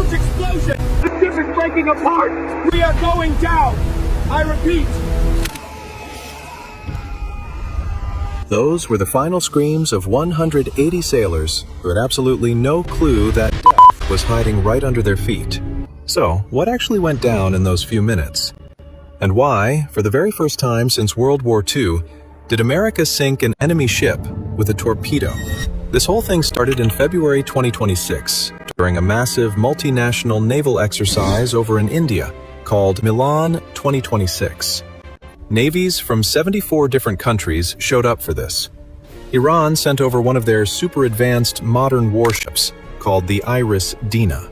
huge explosion! The ship is breaking apart! We are going down! I repeat! Those were the final screams of 180 sailors who had absolutely no clue that death was hiding right under their feet. So, what actually went down in those few minutes? And why, for the very first time since World War II, did America sink an enemy ship with a torpedo? This whole thing started in February 2026 during a massive multinational naval exercise over in India called Milan 2026. Navies from 74 different countries showed up for this. Iran sent over one of their super advanced modern warships called the Iris Dina.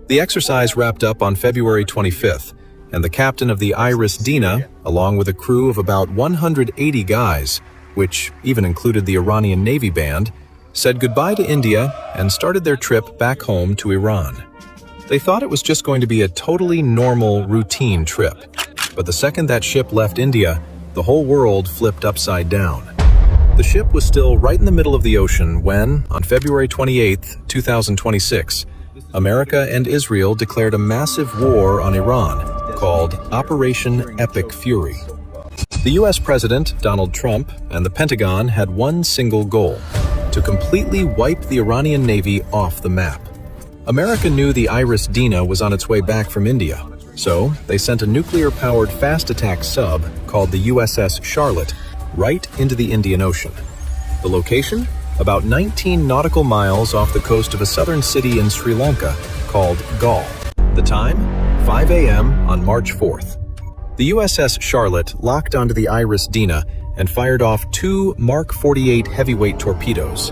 The exercise wrapped up on February 25th, and the captain of the Iris Dina, along with a crew of about 180 guys, which even included the Iranian Navy band, said goodbye to India and started their trip back home to Iran. They thought it was just going to be a totally normal, routine trip. But the second that ship left India, the whole world flipped upside down. The ship was still right in the middle of the ocean when, on February 28, 2026, America and Israel declared a massive war on Iran called Operation Epic Fury. The US President, Donald Trump, and the Pentagon had one single goal: to completely wipe the Iranian Navy off the map. America knew the Iris Dina was on its way back from India, so they sent a nuclear-powered fast attack sub called the USS Charlotte right into the Indian Ocean. The location? About 19 nautical miles off the coast of a southern city in Sri Lanka called Galle. The time? 5 a.m. on March 4th. The USS Charlotte locked onto the Iris Dina and fired off 2 Mark 48 heavyweight torpedoes.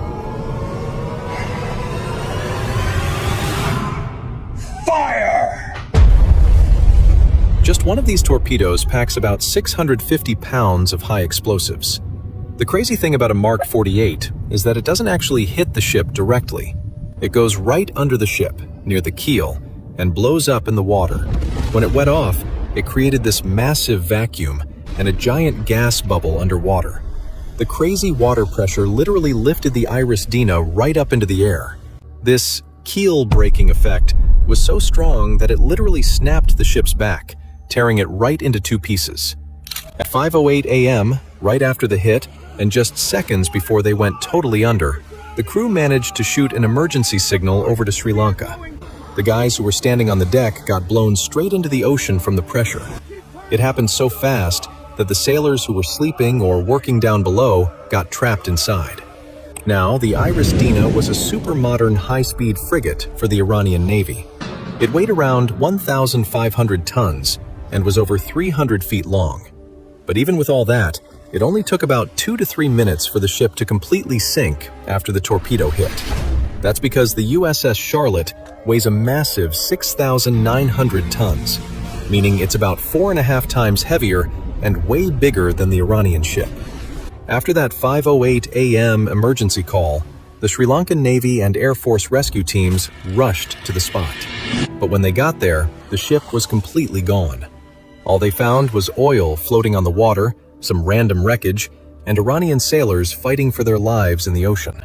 Fire! Just one of these torpedoes packs about 650 pounds of high explosives. The crazy thing about a Mark 48 is that it doesn't actually hit the ship directly. It goes right under the ship, near the keel, and blows up in the water. When it went off, it created this massive vacuum and a giant gas bubble underwater. The crazy water pressure literally lifted the Iris Dina right up into the air. This keel-breaking effect was so strong that it literally snapped the ship's back, tearing it right into 2 pieces. At 5:08 a.m., right after the hit, and just seconds before they went totally under, the crew managed to shoot an emergency signal over to Sri Lanka. The guys who were standing on the deck got blown straight into the ocean from the pressure. It happened so fast that the sailors who were sleeping or working down below got trapped inside. Now, the Iris Dina was a super modern high-speed frigate for the Iranian Navy. It weighed around 1,500 tons and was over 300 feet long. But even with all that, it only took about 2 to 3 minutes for the ship to completely sink after the torpedo hit. That's because the USS Charlotte weighs a massive 6,900 tons, meaning it's about 4.5 times heavier and way bigger than the Iranian ship. After that 5:08 a.m. emergency call, the Sri Lankan Navy and Air Force rescue teams rushed to the spot. But when they got there, the ship was completely gone. All they found was oil floating on the water, some random wreckage, and Iranian sailors fighting for their lives in the ocean.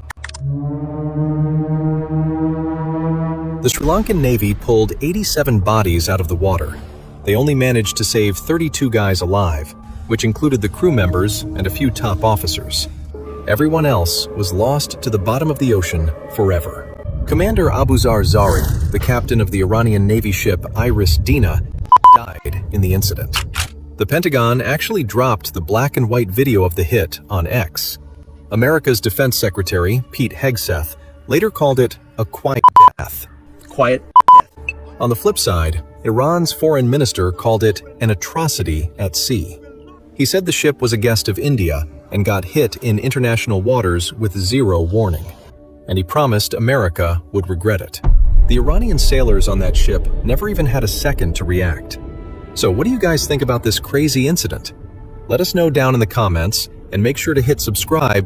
The Sri Lankan Navy pulled 87 bodies out of the water. They only managed to save 32 guys alive, which included the crew members and a few top officers. Everyone else was lost to the bottom of the ocean forever. Commander Abuzar Zari, the captain of the Iranian Navy ship Iris Dina, died in the incident. The Pentagon actually dropped the black and white video of the hit on X. America's Defense Secretary, Pete Hegseth, later called it a quiet death. Quiet death. On the flip side, Iran's foreign minister called it an atrocity at sea. He said the ship was a guest of India and got hit in international waters with 0 warning. And he promised America would regret it. The Iranian sailors on that ship never even had a second to react. So what do you guys think about this crazy incident? Let us know down in the comments, and make sure to hit subscribe